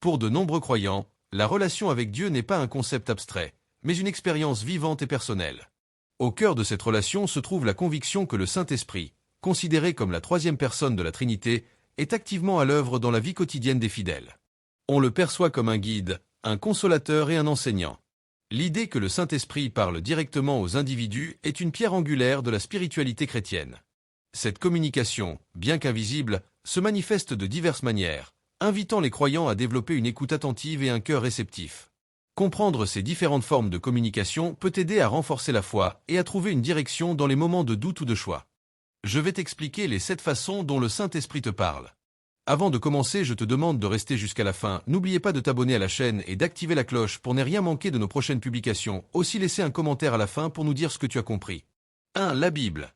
Pour de nombreux croyants, la relation avec Dieu n'est pas un concept abstrait, mais une expérience vivante et personnelle. Au cœur de cette relation se trouve la conviction que le Saint-Esprit, considéré comme la troisième personne de la Trinité, est activement à l'œuvre dans la vie quotidienne des fidèles. On le perçoit comme un guide, un consolateur et un enseignant. L'idée que le Saint-Esprit parle directement aux individus est une pierre angulaire de la spiritualité chrétienne. Cette communication, bien qu'invisible, se manifeste de diverses manières, invitant les croyants à développer une écoute attentive et un cœur réceptif. Comprendre ces différentes formes de communication peut aider à renforcer la foi et à trouver une direction dans les moments de doute ou de choix. Je vais t'expliquer les 7 façons dont le Saint-Esprit te parle. Avant de commencer, je te demande de rester jusqu'à la fin. N'oubliez pas de t'abonner à la chaîne et d'activer la cloche pour ne rien manquer de nos prochaines publications. Aussi laissez un commentaire à la fin pour nous dire ce que tu as compris. 1. La Bible.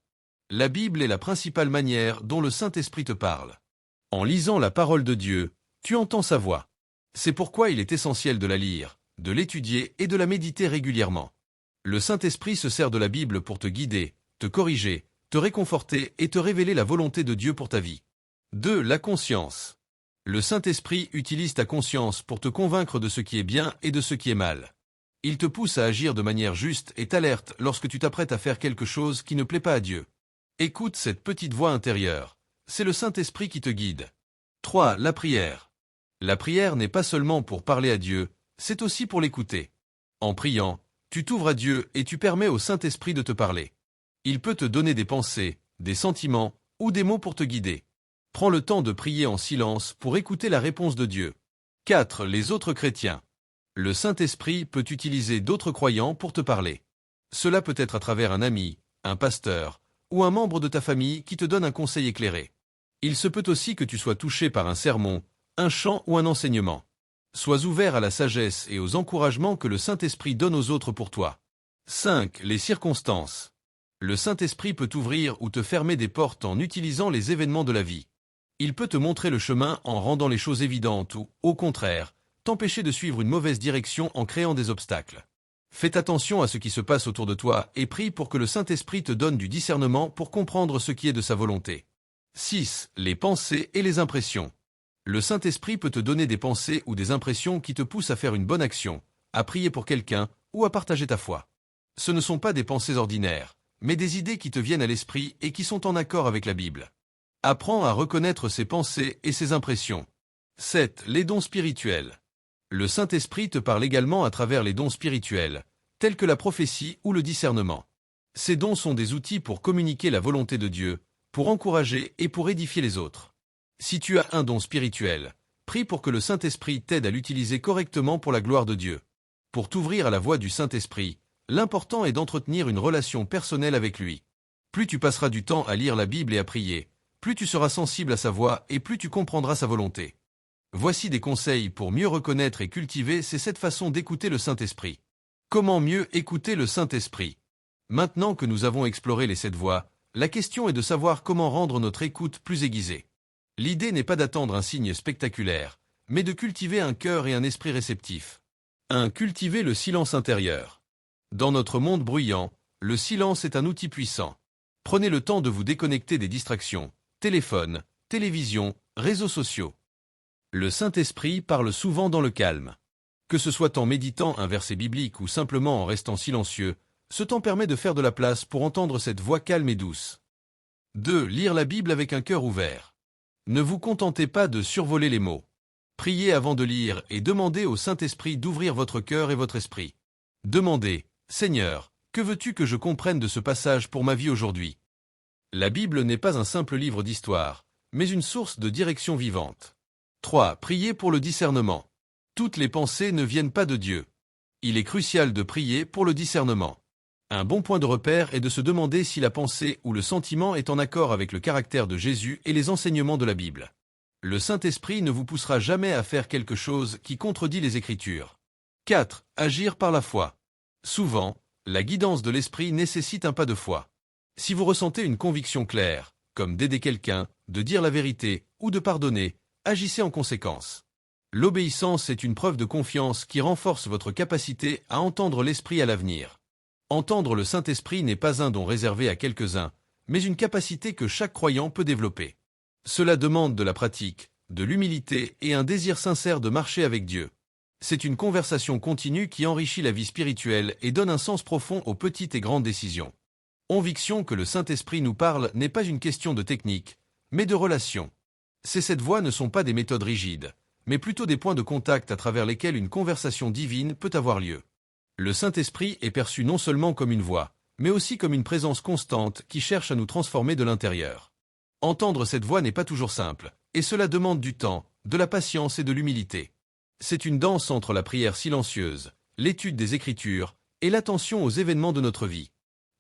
La Bible est la principale manière dont le Saint-Esprit te parle. En lisant la parole de Dieu, tu entends sa voix. C'est pourquoi il est essentiel de la lire, de l'étudier et de la méditer régulièrement. Le Saint-Esprit se sert de la Bible pour te guider, te corriger, te réconforter et te révéler la volonté de Dieu pour ta vie. 2. La conscience. Le Saint-Esprit utilise ta conscience pour te convaincre de ce qui est bien et de ce qui est mal. Il te pousse à agir de manière juste et t'alerte lorsque tu t'apprêtes à faire quelque chose qui ne plaît pas à Dieu. Écoute cette petite voix intérieure. C'est le Saint-Esprit qui te guide. 3. La prière. La prière n'est pas seulement pour parler à Dieu, c'est aussi pour l'écouter. En priant, tu t'ouvres à Dieu et tu permets au Saint-Esprit de te parler. Il peut te donner des pensées, des sentiments ou des mots pour te guider. Prends le temps de prier en silence pour écouter la réponse de Dieu. 4. Les autres chrétiens. Le Saint-Esprit peut utiliser d'autres croyants pour te parler. Cela peut être à travers un ami, un pasteur, ou un membre de ta famille qui te donne un conseil éclairé. Il se peut aussi que tu sois touché par un sermon, un chant ou un enseignement. Sois ouvert à la sagesse et aux encouragements que le Saint-Esprit donne aux autres pour toi. 5. Les circonstances. Le Saint-Esprit peut t'ouvrir ou te fermer des portes en utilisant les événements de la vie. Il peut te montrer le chemin en rendant les choses évidentes ou, au contraire, t'empêcher de suivre une mauvaise direction en créant des obstacles. Fais attention à ce qui se passe autour de toi et prie pour que le Saint-Esprit te donne du discernement pour comprendre ce qui est de sa volonté. 6. Les pensées et les impressions. Le Saint-Esprit peut te donner des pensées ou des impressions qui te poussent à faire une bonne action, à prier pour quelqu'un ou à partager ta foi. Ce ne sont pas des pensées ordinaires, mais des idées qui te viennent à l'esprit et qui sont en accord avec la Bible. Apprends à reconnaître ses pensées et ses impressions. 7. Les dons spirituels. Le Saint-Esprit te parle également à travers les dons spirituels, tels que la prophétie ou le discernement. Ces dons sont des outils pour communiquer la volonté de Dieu, pour encourager et pour édifier les autres. Si tu as un don spirituel, prie pour que le Saint-Esprit t'aide à l'utiliser correctement pour la gloire de Dieu. Pour t'ouvrir à la voix du Saint-Esprit, l'important est d'entretenir une relation personnelle avec lui. Plus tu passeras du temps à lire la Bible et à prier, plus tu seras sensible à sa voix et plus tu comprendras sa volonté. Voici des conseils pour mieux reconnaître et cultiver ces 7 façons d'écouter le Saint-Esprit. Comment mieux écouter le Saint-Esprit? Maintenant que nous avons exploré les 7 voies, la question est de savoir comment rendre notre écoute plus aiguisée. L'idée n'est pas d'attendre un signe spectaculaire, mais de cultiver un cœur et un esprit réceptifs. 1. Cultiver le silence intérieur. Dans notre monde bruyant, le silence est un outil puissant. Prenez le temps de vous déconnecter des distractions. Téléphone, télévision, réseaux sociaux. Le Saint-Esprit parle souvent dans le calme. Que ce soit en méditant un verset biblique ou simplement en restant silencieux, ce temps permet de faire de la place pour entendre cette voix calme et douce. 2. Lire la Bible avec un cœur ouvert. Ne vous contentez pas de survoler les mots. Priez avant de lire et demandez au Saint-Esprit d'ouvrir votre cœur et votre esprit. Demandez, « Seigneur, que veux-tu que je comprenne de ce passage pour ma vie aujourd'hui ?» La Bible n'est pas un simple livre d'histoire, mais une source de direction vivante. 3. Priez pour le discernement. Toutes les pensées ne viennent pas de Dieu. Il est crucial de prier pour le discernement. Un bon point de repère est de se demander si la pensée ou le sentiment est en accord avec le caractère de Jésus et les enseignements de la Bible. Le Saint-Esprit ne vous poussera jamais à faire quelque chose qui contredit les Écritures. 4. Agir par la foi. Souvent, la guidance de l'Esprit nécessite un pas de foi. Si vous ressentez une conviction claire, comme d'aider quelqu'un, de dire la vérité ou de pardonner, agissez en conséquence. L'obéissance est une preuve de confiance qui renforce votre capacité à entendre l'Esprit à l'avenir. Entendre le Saint-Esprit n'est pas un don réservé à quelques-uns, mais une capacité que chaque croyant peut développer. Cela demande de la pratique, de l'humilité et un désir sincère de marcher avec Dieu. C'est une conversation continue qui enrichit la vie spirituelle et donne un sens profond aux petites et grandes décisions. Conviction que le Saint-Esprit nous parle n'est pas une question de technique, mais de relation. Cette voix ne sont pas des méthodes rigides, mais plutôt des points de contact à travers lesquels une conversation divine peut avoir lieu. Le Saint-Esprit est perçu non seulement comme une voix, mais aussi comme une présence constante qui cherche à nous transformer de l'intérieur. Entendre cette voix n'est pas toujours simple, et cela demande du temps, de la patience et de l'humilité. C'est une danse entre la prière silencieuse, l'étude des Écritures, et l'attention aux événements de notre vie.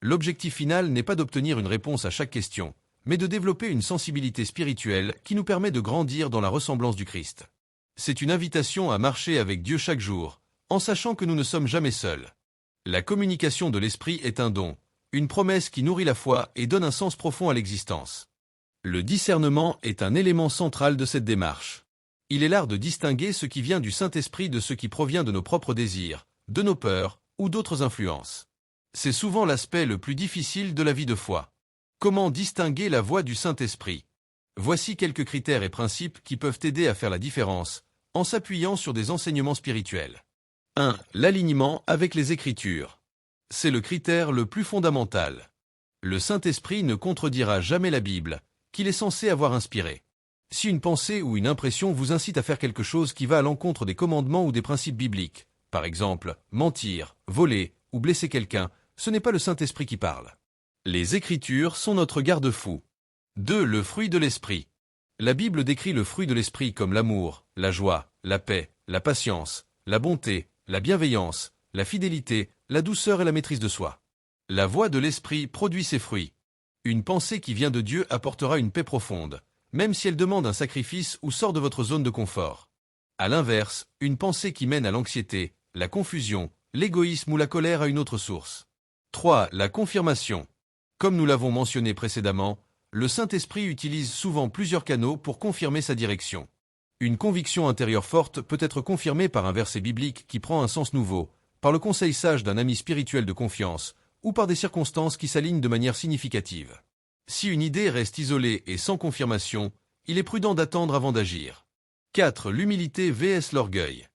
L'objectif final n'est pas d'obtenir une réponse à chaque question, mais de développer une sensibilité spirituelle qui nous permet de grandir dans la ressemblance du Christ. C'est une invitation à marcher avec Dieu chaque jour, en sachant que nous ne sommes jamais seuls. La communication de l'Esprit est un don, une promesse qui nourrit la foi et donne un sens profond à l'existence. Le discernement est un élément central de cette démarche. Il est l'art de distinguer ce qui vient du Saint-Esprit de ce qui provient de nos propres désirs, de nos peurs ou d'autres influences. C'est souvent l'aspect le plus difficile de la vie de foi. Comment distinguer la voix du Saint-Esprit? Voici quelques critères et principes qui peuvent aider à faire la différence, en s'appuyant sur des enseignements spirituels. 1. L'alignement avec les Écritures. C'est le critère le plus fondamental. Le Saint-Esprit ne contredira jamais la Bible, qu'il est censé avoir inspirée. Si une pensée ou une impression vous incite à faire quelque chose qui va à l'encontre des commandements ou des principes bibliques, par exemple, mentir, voler ou blesser quelqu'un, ce n'est pas le Saint-Esprit qui parle. Les Écritures sont notre garde-fou. 2. Le fruit de l'Esprit. La Bible décrit le fruit de l'Esprit comme l'amour, la joie, la paix, la patience, la bonté, la bienveillance, la fidélité, la douceur et la maîtrise de soi. La voix de l'Esprit produit ses fruits. Une pensée qui vient de Dieu apportera une paix profonde, même si elle demande un sacrifice ou sort de votre zone de confort. À l'inverse, une pensée qui mène à l'anxiété, la confusion, l'égoïsme ou la colère a une autre source. 3. La confirmation. Comme nous l'avons mentionné précédemment, le Saint-Esprit utilise souvent plusieurs canaux pour confirmer sa direction. Une conviction intérieure forte peut être confirmée par un verset biblique qui prend un sens nouveau, par le conseil sage d'un ami spirituel de confiance, ou par des circonstances qui s'alignent de manière significative. Si une idée reste isolée et sans confirmation, il est prudent d'attendre avant d'agir. 4. L'humilité vs l'orgueil.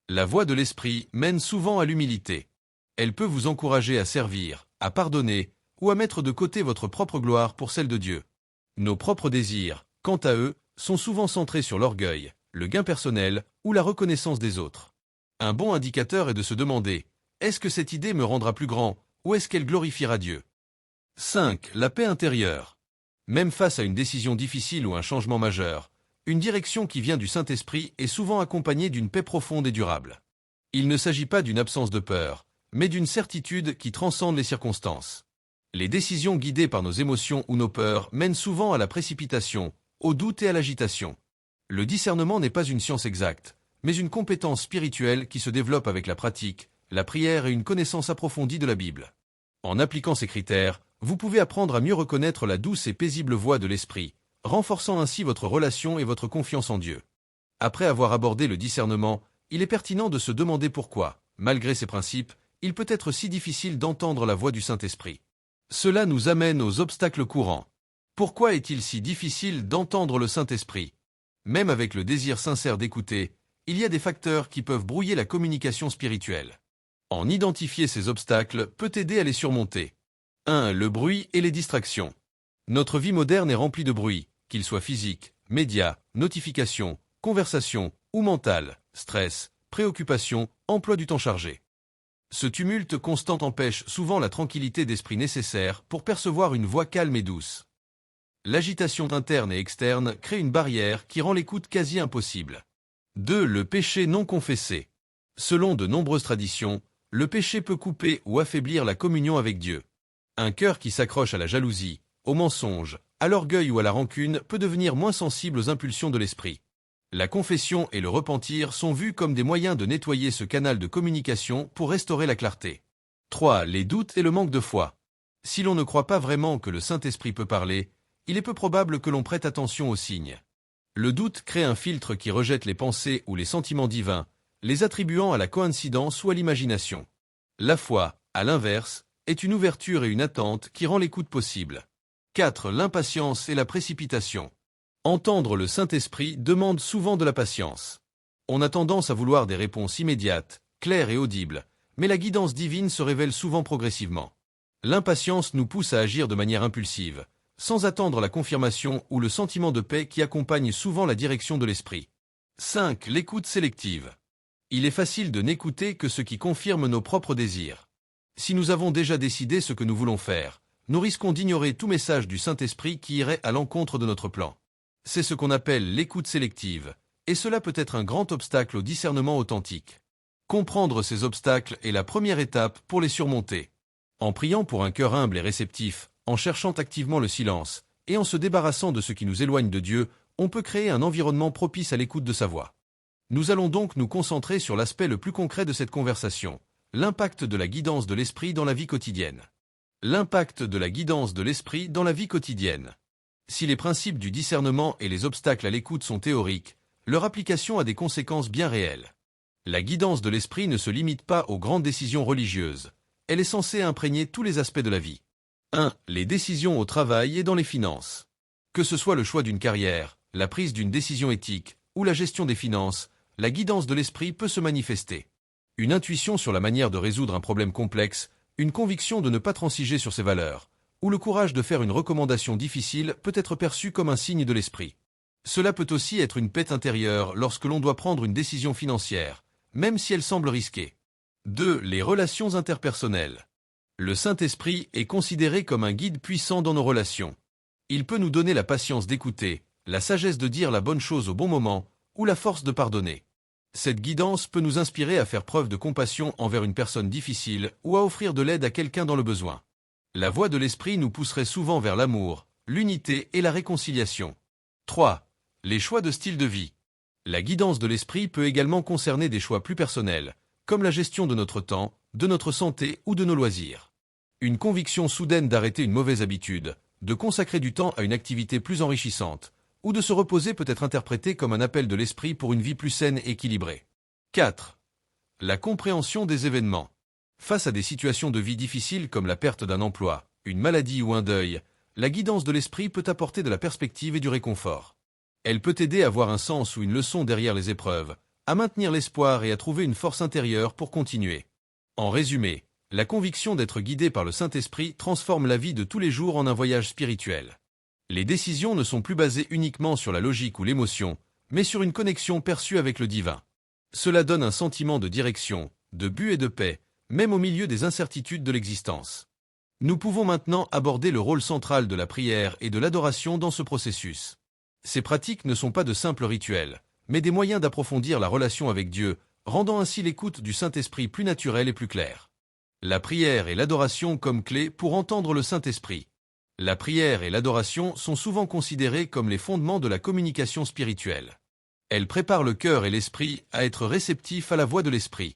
La voie de l'Esprit mène souvent à l'humilité. Elle peut vous encourager à servir, à pardonner, ou à mettre de côté votre propre gloire pour celle de Dieu. Nos propres désirs, quant à eux, sont souvent centrés sur l'orgueil, le gain personnel ou la reconnaissance des autres. Un bon indicateur est de se demander, est-ce que cette idée me rendra plus grand, ou est-ce qu'elle glorifiera Dieu? 5. La paix intérieure. Même face à une décision difficile ou un changement majeur, une direction qui vient du Saint-Esprit est souvent accompagnée d'une paix profonde et durable. Il ne s'agit pas d'une absence de peur, mais d'une certitude qui transcende les circonstances. Les décisions guidées par nos émotions ou nos peurs mènent souvent à la précipitation, au doute et à l'agitation. Le discernement n'est pas une science exacte, mais une compétence spirituelle qui se développe avec la pratique, la prière et une connaissance approfondie de la Bible. En appliquant ces critères, vous pouvez apprendre à mieux reconnaître la douce et paisible voix de l'Esprit, renforçant ainsi votre relation et votre confiance en Dieu. Après avoir abordé le discernement, il est pertinent de se demander pourquoi, malgré ces principes, il peut être si difficile d'entendre la voix du Saint-Esprit. Cela nous amène aux obstacles courants. Pourquoi est-il si difficile d'entendre le Saint-Esprit? Même avec le désir sincère d'écouter, il y a des facteurs qui peuvent brouiller la communication spirituelle. En identifier ces obstacles peut aider à les surmonter. 1. Le bruit et les distractions. Notre vie moderne est remplie de bruit, qu'il soit physique, médias, notifications, conversations ou mental, stress, préoccupations, emploi du temps chargé. Ce tumulte constant empêche souvent la tranquillité d'esprit nécessaire pour percevoir une voix calme et douce. L'agitation interne et externe crée une barrière qui rend l'écoute quasi impossible. 2. Le péché non confessé. Selon de nombreuses traditions, le péché peut couper ou affaiblir la communion avec Dieu. Un cœur qui s'accroche à la jalousie, au mensonge, à l'orgueil ou à la rancune peut devenir moins sensible aux impulsions de l'esprit. La confession et le repentir sont vus comme des moyens de nettoyer ce canal de communication pour restaurer la clarté. 3. Les doutes et le manque de foi. Si l'on ne croit pas vraiment que le Saint-Esprit peut parler, il est peu probable que l'on prête attention aux signes. Le doute crée un filtre qui rejette les pensées ou les sentiments divins, les attribuant à la coïncidence ou à l'imagination. La foi, à l'inverse, est une ouverture et une attente qui rend l'écoute possible. 4. L'impatience et la précipitation. Entendre le Saint-Esprit demande souvent de la patience. On a tendance à vouloir des réponses immédiates, claires et audibles, mais la guidance divine se révèle souvent progressivement. L'impatience nous pousse à agir de manière impulsive, sans attendre la confirmation ou le sentiment de paix qui accompagne souvent la direction de l'esprit. 5. L'écoute sélective. Il est facile de n'écouter que ce qui confirme nos propres désirs. Si nous avons déjà décidé ce que nous voulons faire, nous risquons d'ignorer tout message du Saint-Esprit qui irait à l'encontre de notre plan. C'est ce qu'on appelle l'écoute sélective, et cela peut être un grand obstacle au discernement authentique. Comprendre ces obstacles est la première étape pour les surmonter. En priant pour un cœur humble et réceptif, en cherchant activement le silence, et en se débarrassant de ce qui nous éloigne de Dieu, on peut créer un environnement propice à l'écoute de sa voix. Nous allons donc nous concentrer sur l'aspect le plus concret de cette conversation, l'impact de la guidance de l'esprit dans la vie quotidienne. L'impact de la guidance de l'esprit dans la vie quotidienne. Si les principes du discernement et les obstacles à l'écoute sont théoriques, leur application a des conséquences bien réelles. La guidance de l'esprit ne se limite pas aux grandes décisions religieuses. Elle est censée imprégner tous les aspects de la vie. 1. Les décisions au travail et dans les finances. Que ce soit le choix d'une carrière, la prise d'une décision éthique ou la gestion des finances, la guidance de l'esprit peut se manifester. Une intuition sur la manière de résoudre un problème complexe, une conviction de ne pas transiger sur ses valeurs, ou le courage de faire une recommandation difficile peut être perçu comme un signe de l'esprit. Cela peut aussi être une paix intérieure lorsque l'on doit prendre une décision financière, même si elle semble risquée. 2. Les relations interpersonnelles. Le Saint-Esprit est considéré comme un guide puissant dans nos relations. Il peut nous donner la patience d'écouter, la sagesse de dire la bonne chose au bon moment, ou la force de pardonner. Cette guidance peut nous inspirer à faire preuve de compassion envers une personne difficile ou à offrir de l'aide à quelqu'un dans le besoin. La voix de l'Esprit nous pousserait souvent vers l'amour, l'unité et la réconciliation. 3. Les choix de style de vie. La guidance de l'Esprit peut également concerner des choix plus personnels, comme la gestion de notre temps, de notre santé ou de nos loisirs. Une conviction soudaine d'arrêter une mauvaise habitude, de consacrer du temps à une activité plus enrichissante, ou de se reposer peut être interprétée comme un appel de l'esprit pour une vie plus saine et équilibrée. 4. La compréhension des événements. Face à des situations de vie difficiles comme la perte d'un emploi, une maladie ou un deuil, la guidance de l'esprit peut apporter de la perspective et du réconfort. Elle peut aider à voir un sens ou une leçon derrière les épreuves, à maintenir l'espoir et à trouver une force intérieure pour continuer. En résumé, la conviction d'être guidé par le Saint-Esprit transforme la vie de tous les jours en un voyage spirituel. Les décisions ne sont plus basées uniquement sur la logique ou l'émotion, mais sur une connexion perçue avec le divin. Cela donne un sentiment de direction, de but et de paix, même au milieu des incertitudes de l'existence. Nous pouvons maintenant aborder le rôle central de la prière et de l'adoration dans ce processus. Ces pratiques ne sont pas de simples rituels, mais des moyens d'approfondir la relation avec Dieu, rendant ainsi l'écoute du Saint-Esprit plus naturelle et plus claire. La prière et l'adoration comme clé pour entendre le Saint-Esprit. La prière et l'adoration sont souvent considérées comme les fondements de la communication spirituelle. Elles préparent le cœur et l'esprit à être réceptifs à la voix de l'Esprit.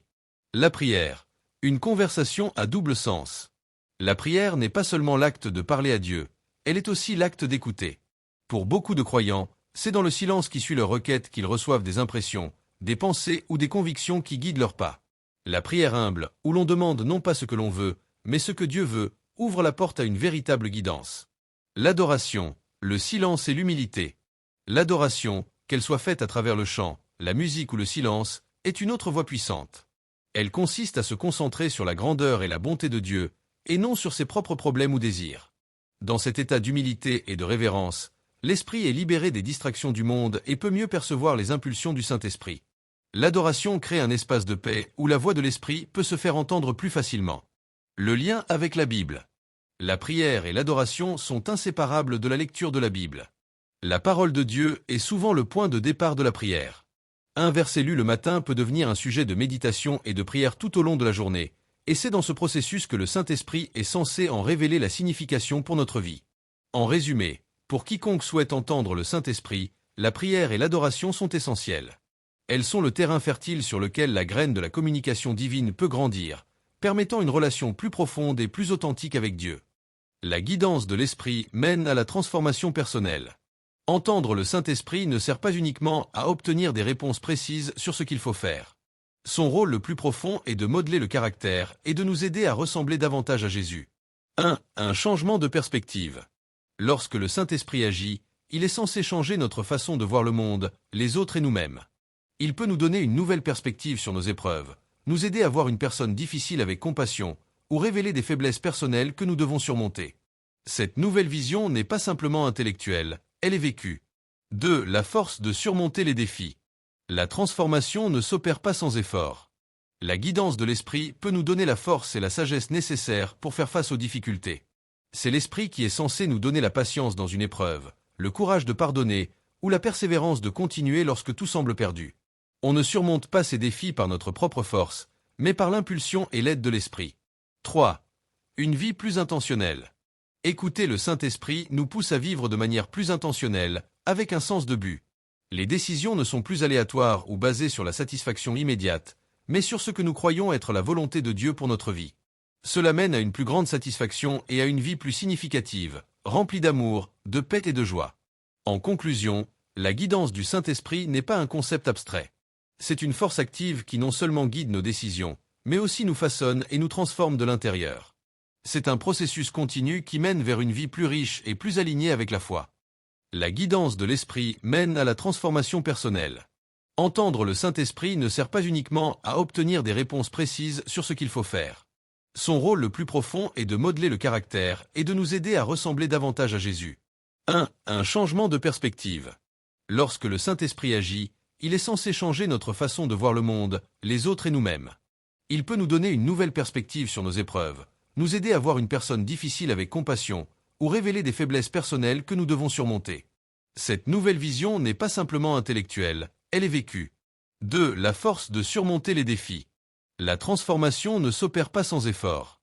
La prière. Une conversation à double sens. La prière n'est pas seulement l'acte de parler à Dieu, elle est aussi l'acte d'écouter. Pour beaucoup de croyants, c'est dans le silence qui suit leur requête qu'ils reçoivent des impressions, des pensées ou des convictions qui guident leurs pas. La prière humble, où l'on demande non pas ce que l'on veut, mais ce que Dieu veut, ouvre la porte à une véritable guidance. L'adoration, le silence et l'humilité. L'adoration, qu'elle soit faite à travers le chant, la musique ou le silence, est une autre voie puissante. Elle consiste à se concentrer sur la grandeur et la bonté de Dieu, et non sur ses propres problèmes ou désirs. Dans cet état d'humilité et de révérence, l'esprit est libéré des distractions du monde et peut mieux percevoir les impulsions du Saint-Esprit. L'adoration crée un espace de paix où la voix de l'esprit peut se faire entendre plus facilement. Le lien avec la Bible. La prière et l'adoration sont inséparables de la lecture de la Bible. La parole de Dieu est souvent le point de départ de la prière. Un verset lu le matin peut devenir un sujet de méditation et de prière tout au long de la journée, et c'est dans ce processus que le Saint-Esprit est censé en révéler la signification pour notre vie. En résumé, pour quiconque souhaite entendre le Saint-Esprit, la prière et l'adoration sont essentielles. Elles sont le terrain fertile sur lequel la graine de la communication divine peut grandir, permettant une relation plus profonde et plus authentique avec Dieu. La guidance de l'Esprit mène à la transformation personnelle. Entendre le Saint-Esprit ne sert pas uniquement à obtenir des réponses précises sur ce qu'il faut faire. Son rôle le plus profond est de modeler le caractère et de nous aider à ressembler davantage à Jésus. 1. Un changement de perspective. Lorsque le Saint-Esprit agit, il est censé changer notre façon de voir le monde, les autres et nous-mêmes. Il peut nous donner une nouvelle perspective sur nos épreuves, nous aider à voir une personne difficile avec compassion, ou révéler des faiblesses personnelles que nous devons surmonter. Cette nouvelle vision n'est pas simplement intellectuelle, elle est vécue. 2. La force de surmonter les défis. La transformation ne s'opère pas sans effort. La guidance de l'esprit peut nous donner la force et la sagesse nécessaires pour faire face aux difficultés. C'est l'esprit qui est censé nous donner la patience dans une épreuve, le courage de pardonner, ou la persévérance de continuer lorsque tout semble perdu. On ne surmonte pas ces défis par notre propre force, mais par l'impulsion et l'aide de l'esprit. 3. Une vie plus intentionnelle. Écouter le Saint-Esprit nous pousse à vivre de manière plus intentionnelle, avec un sens de but. Les décisions ne sont plus aléatoires ou basées sur la satisfaction immédiate, mais sur ce que nous croyons être la volonté de Dieu pour notre vie. Cela mène à une plus grande satisfaction et à une vie plus significative, remplie d'amour, de paix et de joie. En conclusion, la guidance du Saint-Esprit n'est pas un concept abstrait. C'est une force active qui non seulement guide nos décisions, mais aussi nous façonne et nous transforme de l'intérieur. C'est un processus continu qui mène vers une vie plus riche et plus alignée avec la foi. La guidance de l'Esprit mène à la transformation personnelle. Entendre le Saint-Esprit ne sert pas uniquement à obtenir des réponses précises sur ce qu'il faut faire. Son rôle le plus profond est de modeler le caractère et de nous aider à ressembler davantage à Jésus. 1. Un changement de perspective. Lorsque le Saint-Esprit agit, il est censé changer notre façon de voir le monde, les autres et nous-mêmes. Il peut nous donner une nouvelle perspective sur nos épreuves, nous aider à voir une personne difficile avec compassion, ou révéler des faiblesses personnelles que nous devons surmonter. Cette nouvelle vision n'est pas simplement intellectuelle, elle est vécue. 2. La force de surmonter les défis. La transformation ne s'opère pas sans effort.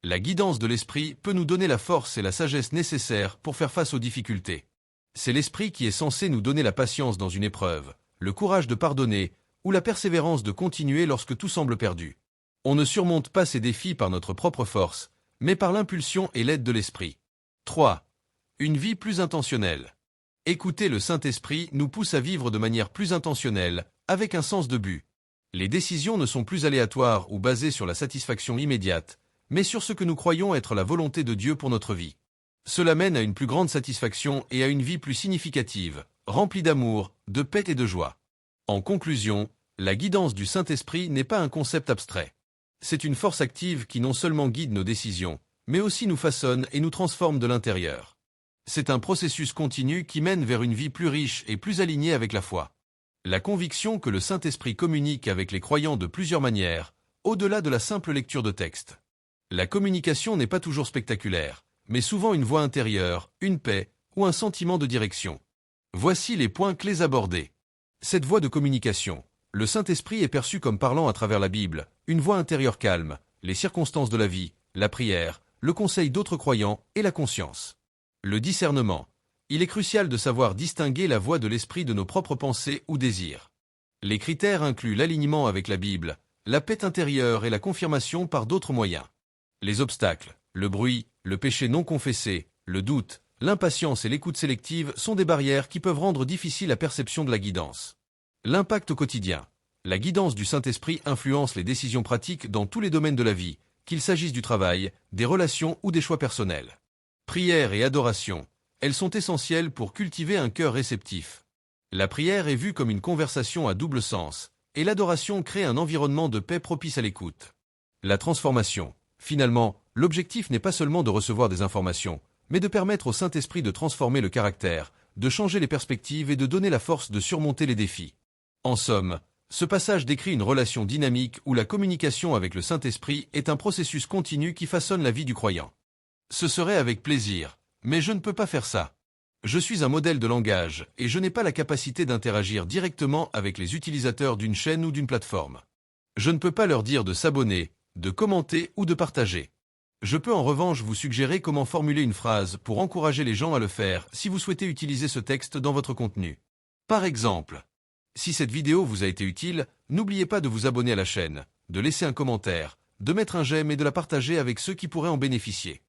La guidance de l'esprit peut nous donner la force et la sagesse nécessaires pour faire face aux difficultés. C'est l'esprit qui est censé nous donner la patience dans une épreuve, le courage de pardonner, ou la persévérance de continuer lorsque tout semble perdu. On ne surmonte pas ces défis par notre propre force, mais par l'impulsion et l'aide de l'esprit. 3. Une vie plus intentionnelle. Écouter le Saint-Esprit nous pousse à vivre de manière plus intentionnelle, avec un sens de but. Les décisions ne sont plus aléatoires ou basées sur la satisfaction immédiate, mais sur ce que nous croyons être la volonté de Dieu pour notre vie. Cela mène à une plus grande satisfaction et à une vie plus significative, remplie d'amour, de paix et de joie. En conclusion, la guidance du Saint-Esprit n'est pas un concept abstrait. C'est une force active qui non seulement guide nos décisions, mais aussi nous façonne et nous transforme de l'intérieur. C'est un processus continu qui mène vers une vie plus riche et plus alignée avec la foi. La conviction que le Saint-Esprit communique avec les croyants de plusieurs manières, au-delà de la simple lecture de texte. La communication n'est pas toujours spectaculaire, mais souvent une voix intérieure, une paix ou un sentiment de direction. Voici les points clés abordés. Cette voie de communication. Le Saint-Esprit est perçu comme parlant à travers la Bible, une voix intérieure calme, les circonstances de la vie, la prière, le conseil d'autres croyants et la conscience. Le discernement. Il est crucial de savoir distinguer la voix de l'esprit de nos propres pensées ou désirs. Les critères incluent l'alignement avec la Bible, la paix intérieure et la confirmation par d'autres moyens. Les obstacles, le bruit, le péché non confessé, le doute, l'impatience et l'écoute sélective sont des barrières qui peuvent rendre difficile la perception de la guidance. L'impact au quotidien. La guidance du Saint-Esprit influence les décisions pratiques dans tous les domaines de la vie, qu'il s'agisse du travail, des relations ou des choix personnels. Prière et adoration. Elles sont essentielles pour cultiver un cœur réceptif. La prière est vue comme une conversation à double sens, et l'adoration crée un environnement de paix propice à l'écoute. La transformation. Finalement, l'objectif n'est pas seulement de recevoir des informations, mais de permettre au Saint-Esprit de transformer le caractère, de changer les perspectives et de donner la force de surmonter les défis. En somme, ce passage décrit une relation dynamique où la communication avec le Saint-Esprit est un processus continu qui façonne la vie du croyant. Ce serait avec plaisir, mais je ne peux pas faire ça. Je suis un modèle de langage et je n'ai pas la capacité d'interagir directement avec les utilisateurs d'une chaîne ou d'une plateforme. Je ne peux pas leur dire de s'abonner, de commenter ou de partager. Je peux en revanche vous suggérer comment formuler une phrase pour encourager les gens à le faire si vous souhaitez utiliser ce texte dans votre contenu. Par exemple, si cette vidéo vous a été utile, n'oubliez pas de vous abonner à la chaîne, de laisser un commentaire, de mettre un j'aime et de la partager avec ceux qui pourraient en bénéficier.